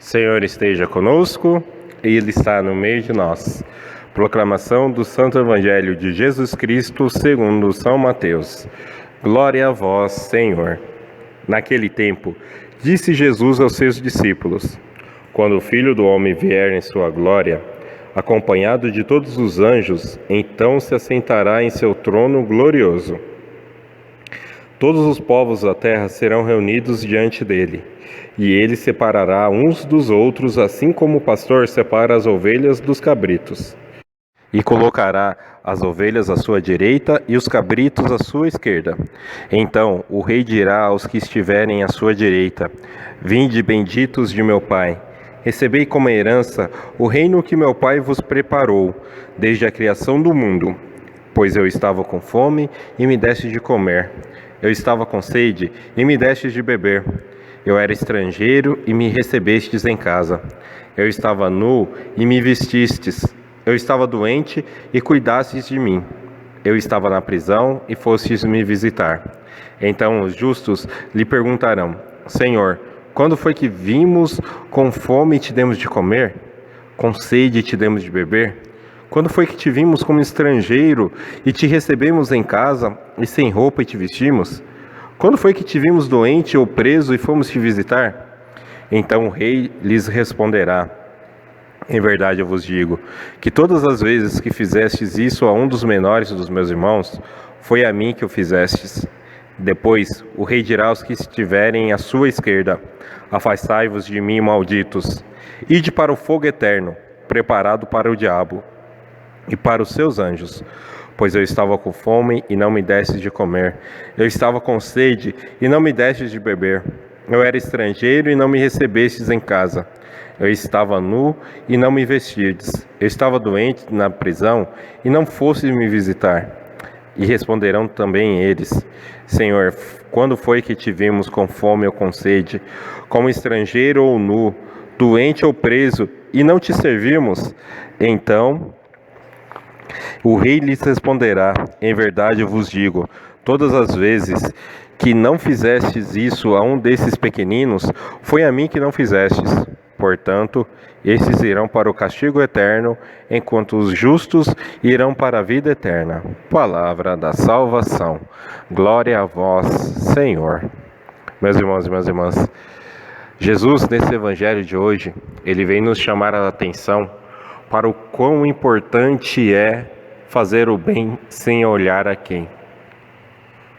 Senhor esteja conosco, Ele está no meio de nós. Proclamação do Santo Evangelho de Jesus Cristo segundo São Mateus. Glória a vós, Senhor. Naquele tempo, disse Jesus aos seus discípulos: Quando o Filho do Homem vier em sua glória, acompanhado de todos os anjos, então se assentará em seu trono glorioso. Todos os povos da terra serão reunidos diante dele, e ele separará uns dos outros, assim como o pastor separa as ovelhas dos cabritos. E colocará as ovelhas à sua direita e os cabritos à sua esquerda. Então o rei dirá aos que estiverem à sua direita: Vinde, benditos de meu Pai, recebei como herança o reino que meu Pai vos preparou desde a criação do mundo. Pois eu estava com fome e me deste de comer. Eu estava com sede e me destes de beber. Eu era estrangeiro e me recebestes em casa. Eu estava nu e me vestistes. Eu estava doente e cuidastes de mim. Eu estava na prisão e fostes me visitar. Então os justos lhe perguntarão: Senhor, quando foi que vimos com fome e te demos de comer? Com sede e te demos de beber? Quando foi que te vimos como estrangeiro e te recebemos em casa, e sem roupa e te vestimos? Quando foi que te vimos doente ou preso e fomos te visitar? Então o rei lhes responderá: Em verdade eu vos digo, que todas as vezes que fizestes isso a um dos menores dos meus irmãos, foi a mim que o fizestes. Depois o rei dirá aos que estiverem à sua esquerda: Afastai-vos de mim, malditos, ide para o fogo eterno, preparado para o diabo e para os seus anjos. Pois eu estava com fome e não me destes de comer. Eu estava com sede e não me destes de beber. Eu era estrangeiro e não me recebestes em casa. Eu estava nu e não me vestistes. Eu estava doente na prisão e não fostes me visitar. E responderão também eles: Senhor, quando foi que te vimos com fome ou com sede, como estrangeiro ou nu, doente ou preso, e não te servimos? Então o rei lhes responderá: Em verdade eu vos digo, todas as vezes que não fizestes isso a um desses pequeninos, foi a mim que não fizestes. Portanto, esses irão para o castigo eterno, enquanto os justos irão para a vida eterna. Palavra da salvação. Glória a vós, Senhor. Meus irmãos e minhas irmãs, Jesus, nesse evangelho de hoje, ele vem nos chamar a atenção para o quão importante é fazer o bem sem olhar a quem.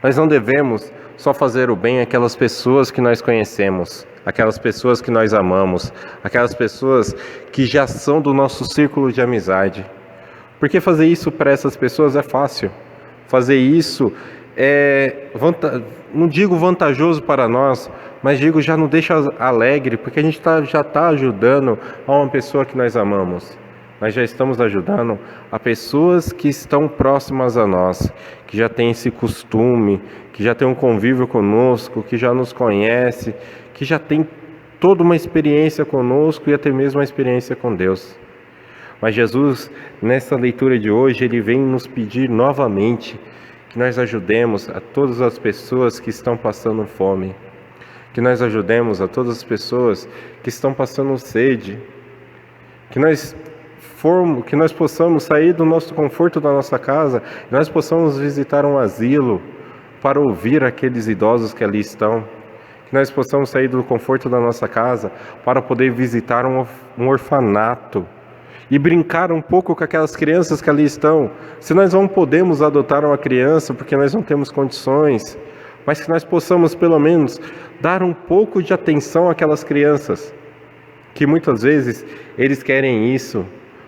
Nós não devemos só fazer o bem àquelas pessoas que nós conhecemos, aquelas pessoas que nós amamos, aquelas pessoas que já são do nosso círculo de amizade. Porque fazer isso para essas pessoas é fácil. Fazer isso não digo vantajoso para nós, mas digo já não deixa alegre, porque a gente já está ajudando a uma pessoa que nós amamos. Nós já estamos ajudando a pessoas que estão próximas a nós, que já têm esse costume, que já tem um convívio conosco, que já nos conhece, que já tem toda uma experiência conosco e até mesmo uma experiência com Deus. Mas Jesus, nessa leitura de hoje, ele vem nos pedir novamente que nós ajudemos a todas as pessoas que estão passando fome, que nós ajudemos a todas as pessoas que estão passando sede, que nós possamos sair do nosso conforto da nossa casa, que nós possamos visitar um asilo para ouvir aqueles idosos que ali estão, que nós possamos sair do conforto da nossa casa para poder visitar um orfanato e brincar um pouco com aquelas crianças que ali estão. Se nós não podemos adotar uma criança porque nós não temos condições, mas que nós possamos pelo menos dar um pouco de atenção àquelas crianças, que muitas vezes eles querem isso.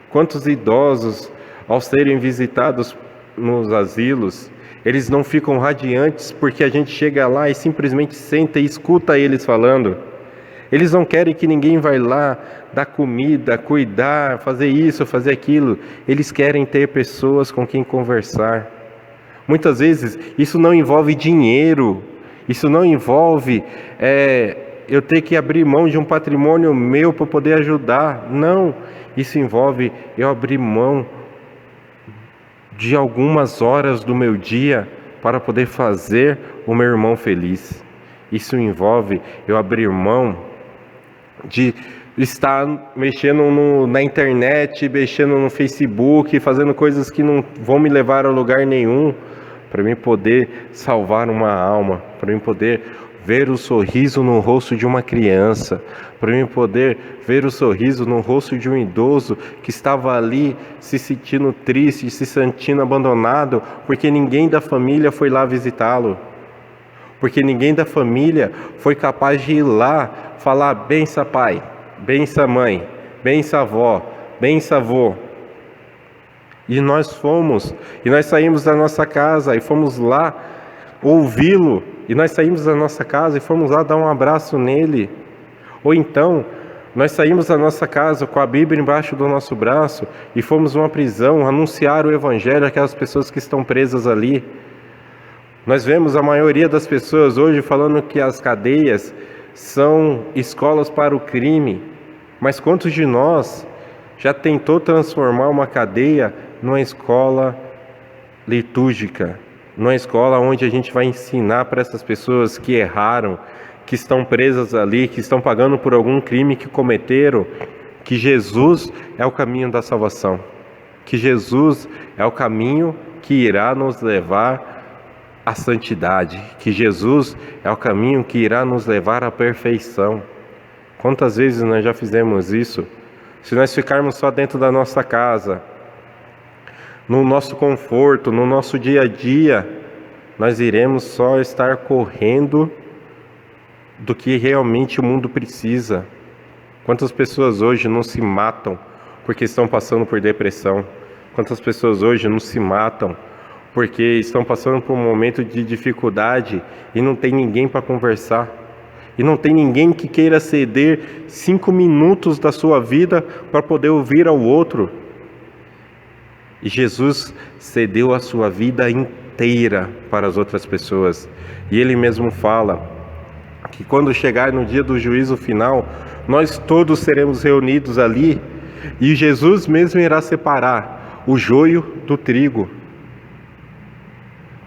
Quantos idosos, ao serem visitados nos asilos, eles não ficam radiantes porque a gente chega lá e simplesmente senta e escuta eles falando. Eles não querem que ninguém vá lá dar comida, cuidar, fazer isso, fazer aquilo. Eles querem ter pessoas com quem conversar. Muitas vezes isso não envolve dinheiro, isso não envolve eu ter que abrir mão de um patrimônio meu para poder ajudar. Não, isso envolve eu abrir mão de algumas horas do meu dia para poder fazer o meu irmão feliz. Isso envolve eu abrir mão de estar mexendo na internet, mexendo no Facebook, fazendo coisas que não vão me levar a lugar nenhum, para mim poder salvar uma alma, para mim poder ver o sorriso no rosto de uma criança, para mim poder ver o sorriso no rosto de um idoso que estava ali se sentindo triste, se sentindo abandonado, porque ninguém da família foi lá visitá-lo, porque ninguém da família foi capaz de ir lá falar: bença pai, bença mãe, bença avó, bença avô. E nós saímos da nossa casa e fomos lá ouvi-lo, e nós saímos da nossa casa e fomos lá dar um abraço nele. Ou então, nós saímos da nossa casa com a Bíblia embaixo do nosso braço e fomos numa prisão anunciar o Evangelho àquelas pessoas que estão presas ali. Nós vemos a maioria das pessoas hoje falando que as cadeias são escolas para o crime, mas quantos de nós já tentou transformar uma cadeia numa escola litúrgica, numa escola onde a gente vai ensinar para essas pessoas que erraram, que estão presas ali, que estão pagando por algum crime que cometeram, que Jesus é o caminho da salvação, que Jesus é o caminho que irá nos levar à santidade, que Jesus é o caminho que irá nos levar à perfeição. Quantas vezes nós já fizemos isso? Se nós ficarmos só dentro da nossa casa, no nosso conforto, no nosso dia a dia, nós iremos só estar correndo do que realmente o mundo precisa. Quantas pessoas hoje não se matam porque estão passando por depressão? Quantas pessoas hoje não se matam porque estão passando por um momento de dificuldade e não tem ninguém para conversar? E não tem ninguém que queira ceder 5 minutos da sua vida para poder ouvir ao outro. E Jesus cedeu a sua vida inteira para as outras pessoas. E Ele mesmo fala que quando chegar no dia do juízo final, nós todos seremos reunidos ali e Jesus mesmo irá separar o joio do trigo.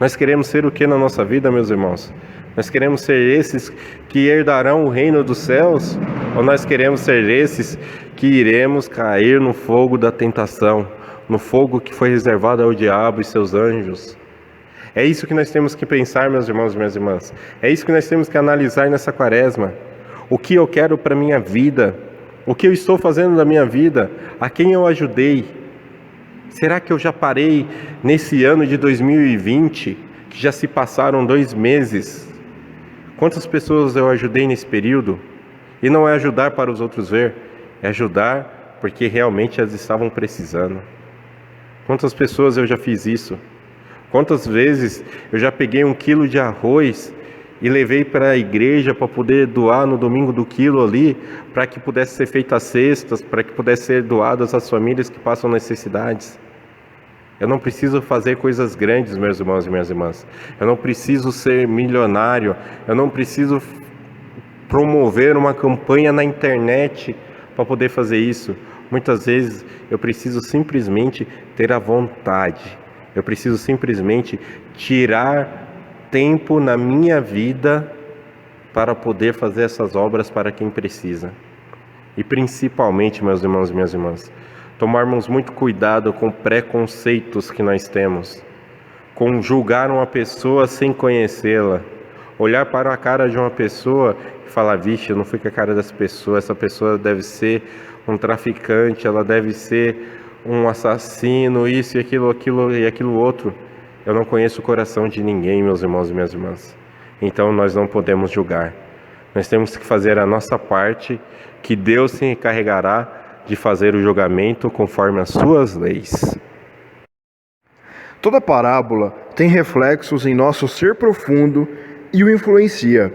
Nós queremos ser o que na nossa vida, meus irmãos? Nós queremos ser esses que herdarão o reino dos céus? Ou nós queremos ser esses que iremos cair no fogo da tentação, no fogo que foi reservado ao diabo e seus anjos? É isso que nós temos que pensar, meus irmãos e minhas irmãs. É isso que nós temos que analisar nessa quaresma. O que eu quero para a minha vida? O que eu estou fazendo da minha vida? A quem eu ajudei? Será que eu já parei nesse ano de 2020, que já se passaram 2 meses? Quantas pessoas eu ajudei nesse período? E não é ajudar para os outros ver, é ajudar porque realmente elas estavam precisando. Quantas pessoas eu já fiz isso? Quantas vezes eu já peguei 1 quilo de arroz e levei para a igreja para poder doar no domingo do quilo ali, para que pudesse ser feitas cestas, para que pudesse ser doadas às famílias que passam necessidades. Eu não preciso fazer coisas grandes, meus irmãos e minhas irmãs. Eu não preciso ser milionário. Eu não preciso promover uma campanha na internet para poder fazer isso. Muitas vezes eu preciso simplesmente ter a vontade. Eu preciso simplesmente tirar tempo na minha vida para poder fazer essas obras para quem precisa. E principalmente, meus irmãos e minhas irmãs, tomarmos muito cuidado com preconceitos que nós temos, com julgar uma pessoa sem conhecê-la, olhar para a cara de uma pessoa e falar: vixe, eu não fui com a cara dessa pessoa, essa pessoa deve ser um traficante, ela deve ser um assassino, isso e aquilo outro. Eu não conheço o coração de ninguém, meus irmãos e minhas irmãs. Então nós não podemos julgar. Nós temos que fazer a nossa parte, que Deus se encarregará de fazer o julgamento conforme as suas leis. Toda parábola tem reflexos em nosso ser profundo e o influencia.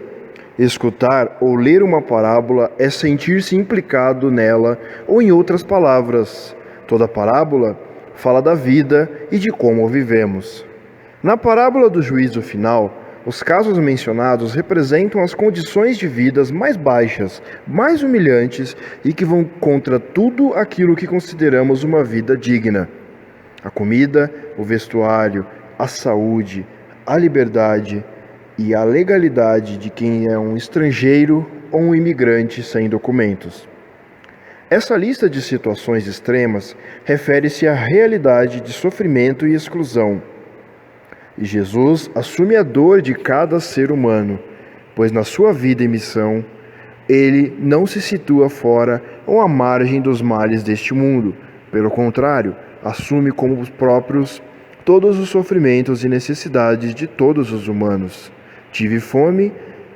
Escutar ou ler uma parábola é sentir-se implicado nela, ou em outras palavras, toda parábola fala da vida e de como vivemos. Na parábola do juízo final, os casos mencionados representam as condições de vidas mais baixas, mais humilhantes e que vão contra tudo aquilo que consideramos uma vida digna. A comida, o vestuário, a saúde, a liberdade e a legalidade de quem é um estrangeiro ou um imigrante sem documentos. Essa lista de situações extremas refere-se à realidade de sofrimento e exclusão. E Jesus assume a dor de cada ser humano, pois na sua vida e missão, ele não se situa fora ou à margem dos males deste mundo. Pelo contrário, assume como os próprios todos os sofrimentos e necessidades de todos os humanos. Tive fome,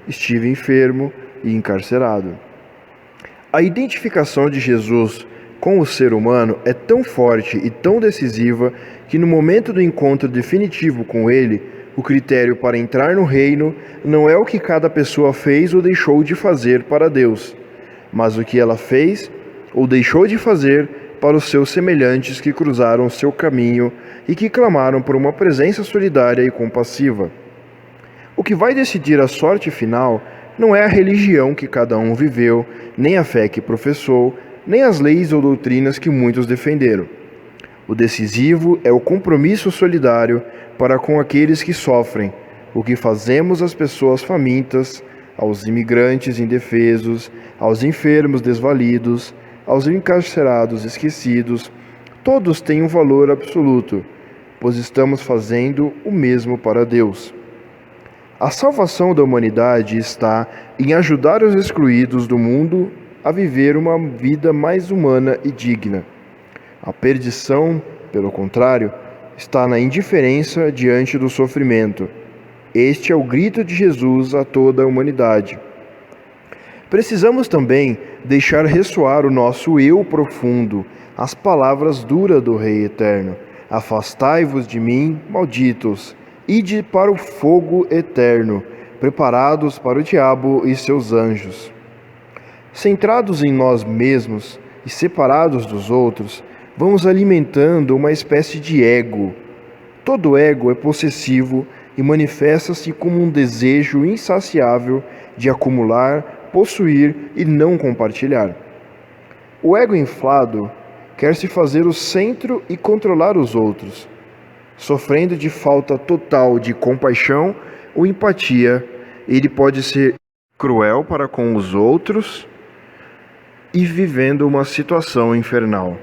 estive enfermo e encarcerado. A identificação de Jesus com o ser humano é tão forte e tão decisiva que no momento do encontro definitivo com ele, o critério para entrar no reino não é o que cada pessoa fez ou deixou de fazer para Deus, mas o que ela fez ou deixou de fazer para os seus semelhantes que cruzaram seu caminho e que clamaram por uma presença solidária e compassiva. O que vai decidir a sorte final não é a religião que cada um viveu, nem a fé que professou, nem as leis ou doutrinas que muitos defenderam. O decisivo é o compromisso solidário para com aqueles que sofrem, o que fazemos às pessoas famintas, aos imigrantes indefesos, aos enfermos desvalidos, aos encarcerados esquecidos. Todos têm um valor absoluto, pois estamos fazendo o mesmo para Deus. A salvação da humanidade está em ajudar os excluídos do mundo a viver uma vida mais humana e digna. A perdição, pelo contrário, está na indiferença diante do sofrimento. Este é o grito de Jesus a toda a humanidade. Precisamos também deixar ressoar o nosso eu profundo, as palavras duras do Rei Eterno. Afastai-vos de mim, malditos, ide para o fogo eterno, preparados para o diabo e seus anjos. Centrados em nós mesmos e separados dos outros, vamos alimentando uma espécie de ego. Todo ego é possessivo e manifesta-se como um desejo insaciável de acumular, possuir e não compartilhar. O ego inflado quer se fazer o centro e controlar os outros, sofrendo de falta total de compaixão ou empatia. Ele pode ser cruel para com os outros e vivendo uma situação infernal.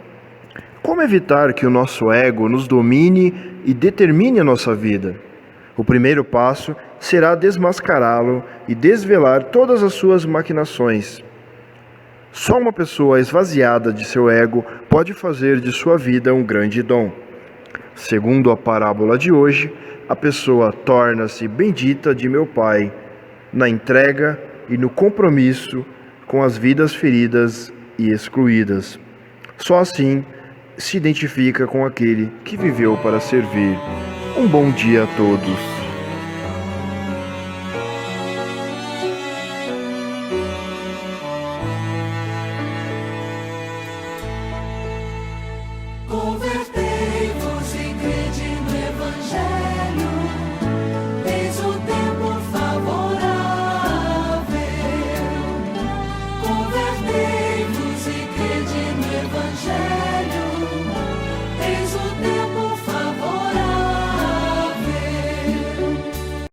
Como evitar que o nosso ego nos domine e determine a nossa vida? O primeiro passo será desmascará-lo e desvelar todas as suas maquinações. Só uma pessoa esvaziada de seu ego pode fazer de sua vida um grande dom. Segundo a parábola de hoje, a pessoa torna-se bendita de meu Pai na entrega e no compromisso com as vidas feridas e excluídas. Só assim se identifica com aquele que viveu para servir. Um bom dia a todos.